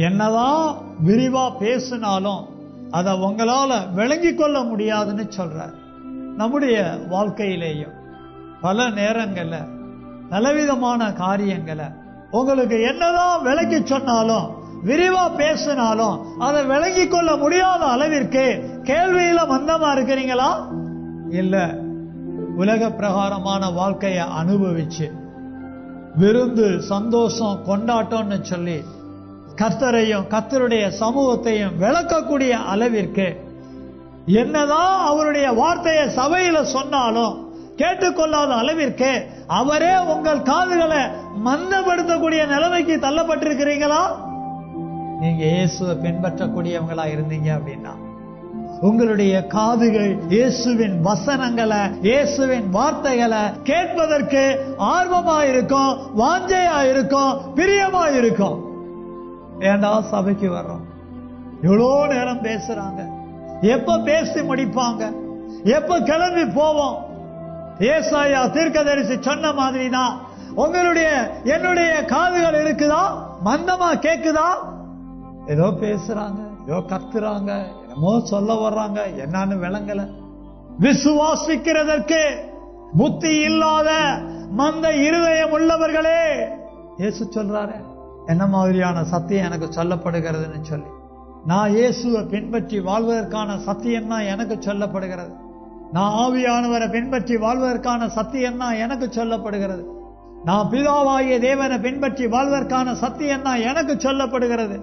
என்னதான் விரிவா பேசினாலும் அதை உங்களால விளங்கி கொள்ள முடியாதுன்னு சொல்றார். நம்முடைய வாழ்க்கையிலேயும் பல நேரங்கள்ல பலவிதமான காரியங்களை உங்களுக்கு என்னதான் விளக்கி சொன்னாலும் விரிவா பேசினாலும் அதை விளங்கி கொள்ள முடியாத அளவிற்கு கேள்வியில மந்தமா இருக்கிறீங்களா? இல்ல உலக பிரகாரமான வாழ்க்கையை அனுபவிச்சு விருந்து சந்தோஷம் கொண்டாட்டம்னு சொல்லி கர்த்தரையும் கர்த்தருடைய சமூகத்தையும் விளக்கக்கூடிய அளவிற்கு என்னதான் அவருடைய வார்த்தையை சபையில சொன்னாலும் கேட்டுக்கொள்ளாத அளவிற்கு அவரே உங்கள் காதுகளை மந்தப்படுத்தக்கூடிய நிலைமைக்கு தள்ளப்பட்டிருக்கிறீங்களா? நீங்க இயேசுவை பின்பற்றக்கூடியவங்களா இருந்தீங்க அப்படின்னா உங்களுடைய காதுகள் இயேசுவின் வசனங்களை, இயேசுவின் வார்த்தைகளை கேட்பதற்கு ஆர்வமா இருக்கும், வாஞ்சையா இருக்கும், பிரியமா இருக்கும். ஏண்டா சபைக்கு வர்றோம், எவ்வளோ நேரம் பேசுறாங்க, எப்ப பேசி முடிப்பாங்க, எப்ப கிளம்பி போவோம்? ஏசாயா தீர்க்கதரிசி சொன்ன மாதிரி தான் உங்களுடைய என்னுடைய காதுகள் இருக்குதா? மந்தமா கேக்குதா? ஏதோ பேசுறாங்க, ஏதோ கத்துறாங்க, என்னமோ சொல்ல வர்றாங்க, என்னன்னு விளங்கல. விசுவாசிக்கிறதற்கு புத்தி இல்லாத மந்த இருதயம் உள்ளவர்களே, இயேசு சொல்றாரு என்ன மாதிரியான சத்தியம் எனக்கு சொல்லப்படுகிறதுன்னு சொல்லி. நான் இயேசுவை பின்பற்றி வாழ்வதற்கான சத்தியம் தான் எனக்கு சொல்லப்படுகிறது. நான் ஆவியானவரை பின்பற்றி வாழ்வதற்கான சத்தியம் தான் எனக்கு சொல்லப்படுகிறது. நான் பிதாவாகிய தேவனை பின்பற்றி வாழ்வதற்கான சத்தியம் தான் எனக்கு சொல்லப்படுகிறது.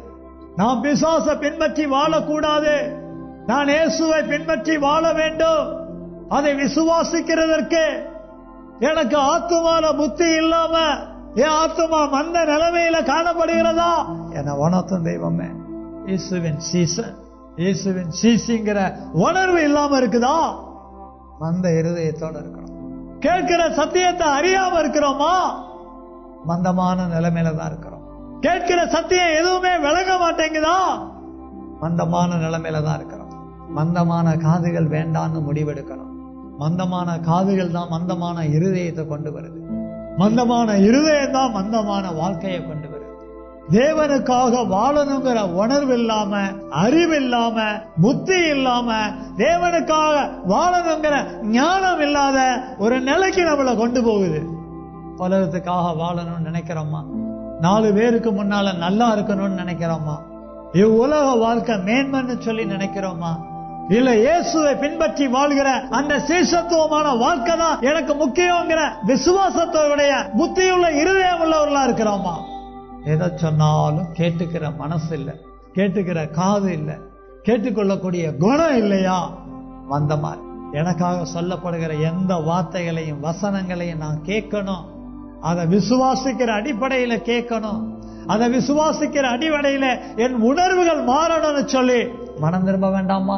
நான் பிசாச பின்பற்றி வாழக்கூடாது, நான் இயேசுவை பின்பற்றி வாழ வேண்டும். அதை விசுவாசிக்கிறதற்கு எனக்கு ஆத்துமான புத்தி இல்லாம என் ஆத்துமா மந்த நிலைமையில காணப்படுகிறதா? என உணர்த்தும் தெய்வமே, இயேசுவின் சீசன், இயேசுவின் சீசிங்கிற உணர்வு இல்லாம இருக்குதா? மந்த இருதயத்தோட இருக்கணும். கேட்கிற சத்தியத்தை அறியாம இருக்கிறோமா? மந்தமான நிலைமையில தான் இருக்கிறோம். கேட்கிற சத்தியம் எதுவுமே விளங்க மாட்டேங்குதா? மந்தமான நிலைமையில தான் இருக்கிறோம். மந்தமான காதுகள் வேண்டான்னு முடிவெடுக்கணும். மந்தமான காதுகள் தான் மந்தமான இருதயத்தை கொண்டு வருது. மந்தமான இருதயம் தான் மந்தமான வாழ்க்கையை கொண்டு வருது. தேவனுக்காக வாழணுங்கிற உணர்வு இல்லாம, அறிவு இல்லாம, புத்தி இல்லாம, தேவனுக்காக வாழணுங்கிற ஞானம் இல்லாத ஒரு நிலைக்கு நம்மளை கொண்டு போகுது. உலகத்துக்காக வாழணும்னு நினைக்கிறோமா? 4 பேருக்கு முன்னால நல்லா இருக்கணும்னு நினைக்கிறோமா? இவ்வுலக வாழ்க்கை மேன்மைன்னு சொல்லி நினைக்கிறோமா? இல்ல இயேசுவை பின்பற்றி வாழ்கிற அந்த சீசத்துவமான வாழ்க்கை தான் எனக்கு முக்கியங்கிற விசுவாசத்தோடைய புத்தியுள்ள இருதயம் உள்ளவர்களா இருக்கிறோமா? எதை சொன்னாலும் கேட்டுக்கிற மனசு இல்ல, கேட்டுக்கிற காது இல்ல, கேட்டுக்கொள்ளக்கூடிய குணம் இல்லையா? மந்தமா எனக்காக சொல்லப்படுகிற எந்த வார்த்தைகளையும் வசனங்களையும் நான் கேட்கணும். அதை விசுவாசிக்கிற அடிப்படையில கேட்கணும். அதை விசுவாசிக்கிற அடிப்படையில என் உணர்வுகள் மாறணும்னு சொல்லி மனம் திரும்ப வேண்டாமா?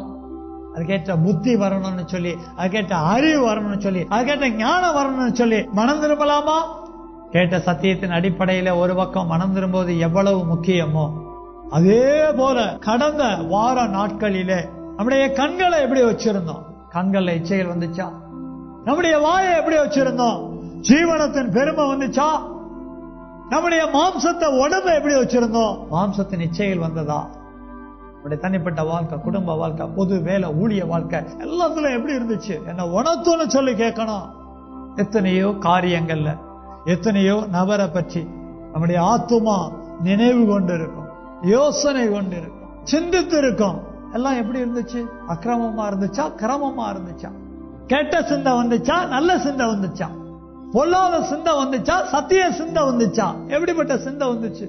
அதுக்கேற்ற புத்தி வரணும்னு சொல்லி, அதுக்கேற்ற அறிவு வரணும்னு சொல்லி, அதுக்கேற்ற ஞானம் வரணும்னு சொல்லி மனம் திரும்பலாமா? கேட்ட சத்தியத்தின் அடிப்படையில ஒரு பக்கம் மனம் திரும்புவது எவ்வளவு முக்கியமோ, அதே போல கடந்த வார நாட்களிலே நம்முடைய கண்களை எப்படி வச்சிருந்தோம்? கண்கள்ல இச்சைகள் வந்துச்சா? நம்முடைய வாயை எப்படி வச்சிருந்தோம்? ஜீவனத்தின் பெருமை வந்துச்சா? நம்முடைய மாம்சத்தை உடம்பை எப்படி வச்சிருந்தோம்? மாம்சத்தின் இச்சைகள் வந்ததா? நம்முடைய தனிப்பட்ட வாழ்க்கை, குடும்ப வாழ்க்கை, பொது வேலை, ஊழிய வாழ்க்கை எல்லாத்துலயும் எப்படி இருந்துச்சு? என்ன உணர்த்துன்னு சொல்லி கேட்கணும். எத்தனையோ காரியங்கள்ல, எத்தனையோ நபரை பற்றி நம்முடைய ஆத்துமா நினைவு கொண்டு இருக்கும், யோசனை கொண்டு இருக்கும், சிந்தித்து இருக்கும். எல்லாம் எப்படி இருந்துச்சு? அக்கிரமமா இருந்துச்சா? கிரமமா இருந்துச்சா? கெட்ட சிந்தை வந்துச்சா? நல்ல சிந்தை வந்துச்சா? பொல்லாத சிந்தை வந்துச்சா? சத்திய சிந்தை வந்துச்சா? எப்படிப்பட்ட சிந்தை வந்துச்சு?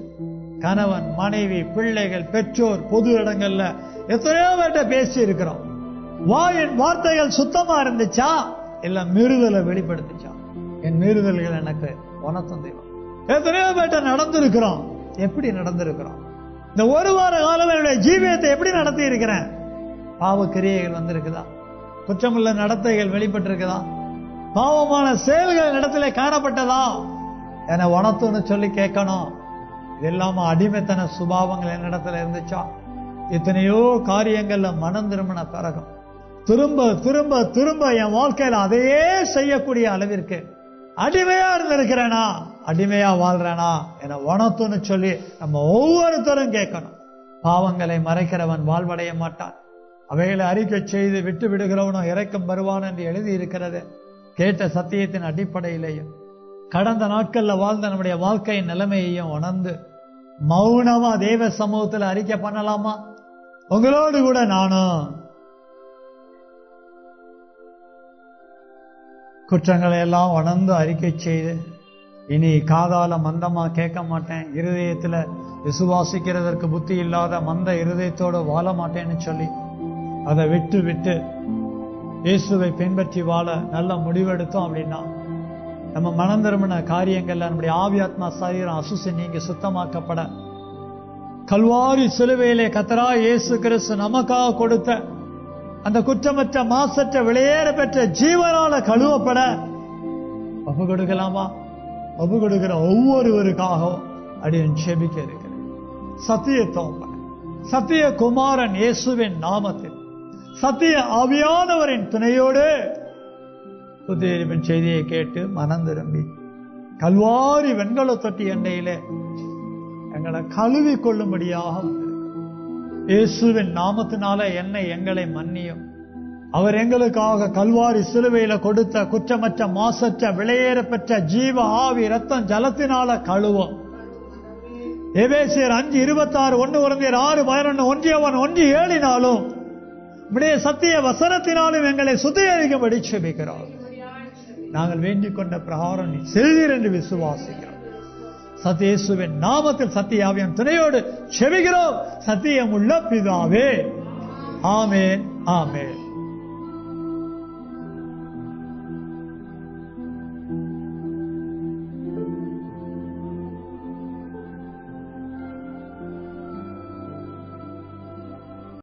கணவன், மனைவி, பிள்ளைகள், பெற்றோர், பொது இடங்கள்ல எத்தனையோ பேர்ட்ட பேசி இருக்கிறோம். வாயின் வார்த்தைகள் சுத்தமா இருந்துச்சா? இல்ல மீறுதலை வெளிப்படுத்துச்சா? என் மீறுதல்கள் எனக்கு உணர்த்தும் தெய்வம். எத்தனையோ பேர்ட்ட நடந்திருக்கிறோம். எப்படி நடந்திருக்கிறோம்? இந்த ஒரு வார காலம் என்னுடைய ஜீவியத்தை எப்படி நடத்தி இருக்கிறேன்? பாவ கிரியைகள் வந்திருக்குதா? குற்றமுள்ள நடத்தைகள் வெளிப்பட்டு இருக்குதா? பாவமான செயல்கள் இடத்துல காணப்பட்டதா? என உணர்த்துன்னு சொல்லி கேட்கணும். இது இல்லாம அடிமைத்தன சுபாவங்கள் என்னிடத்துல இருந்துச்சா? எத்தனையோ காரியங்கள்ல மனம் திரும்பின பிறகும் திரும்ப திரும்ப திரும்ப என் வாழ்க்கையில அதையே செய்யக்கூடிய அளவிற்கு அடிமையா இருந்திருக்கிறேனா? அடிமையா வாழ்றேனா? என உணர்த்துன்னு சொல்லி நம்ம ஒவ்வொருத்தரும் கேட்கணும். பாவங்களை மறைக்கிறவன் வாழ்வடைய மாட்டான், அவைகளை அறிக்கை செய்து விட்டு விடுகிறவனும் இறக்கம் வருவான் என்று எழுதி இருக்கிறது. கேட்ட சத்தியத்தின் அடிப்படையிலேயும் கடந்த நாட்கள்ல வாழ்ந்த நம்முடைய வாழ்க்கையின் நிலைமையையும் உணர்ந்து மௌனமா தேவ சமூகத்தில் அறிக்கை பண்ணலாமா? உங்களோடு கூட நானும் குற்றங்களை எல்லாம் உணர்ந்து அறிக்கை செய்து இனி காதால மந்தமா கேட்க மாட்டேன், இருதயத்துல விசுவாசிக்கிறதற்கு புத்தி இல்லாத மந்த இருதயத்தோடு வாழ மாட்டேன்னு சொல்லி அதை விட்டு விட்டு இயேசுவை பின்பற்றி வாழ நல்ல முடிவெடுத்தோம் அப்படின்னா நம்ம மனம் திரும்பின காரியங்கள்ல நம்முடைய ஆவி ஆத்மா சரீரம் அசுசி நீங்க சுத்தமாக்கப்பட கல்வாரி சிலுவையிலே கர்த்தராகிய இயேசு கிறிஸ்து நமக்காக கொடுத்த அந்த குற்றமற்ற மாசற்ற விலையேற பெற்ற ஜீவனால கழுவப்பட ஒப்பு கொடுக்கலாமா? ஒப்பு கொடுக்கிற ஒவ்வொருவருக்காகவும் அப்படின்னு செபிக்க இருக்கிறேன். சத்தியத்தோம் சத்திய குமாரன் இயேசுவின் நாமத்தில் சத்திய ஆவியானவரின் துணையோடு புத்திரிப்பின் செய்தியை கேட்டு மனம் திரும்பி கல்வாரி வெண்கல தொட்டி எண்ணெயிலே எங்களை கழுவி கொள்ளும்படியாக வந்திருக்கிறார். இயேசுவின் நாமத்தினால என்னை எங்களை மன்னியும். அவர் எங்களுக்காக கல்வாரி சிலுவையில கொடுத்த குற்றமற்ற மாசற்ற விலையேற பெற்ற ஜீவ ஆவி ரத்தம் ஜலத்தினால கழுவும். எபேசியர் 5:26, 1 கொரிந்தியர் 6:11, 1 1:7 உம்முடைய சத்திய வசனத்தினாலும் எங்களை சுத்திகரிக்கும்படி செபிக்கிறோம். நாங்கள் வேண்டிக் கொண்ட பிரகாரம் நீ செய்தீர் என்று விசுவாசிக்கிறோம். சத்தியேசுவின் நாமத்தில் சத்திய ஆவியின் துணையோடு செபிக்கிறோம். சத்தியம் உள்ள பிதாவே, ஆமென், ஆமென்.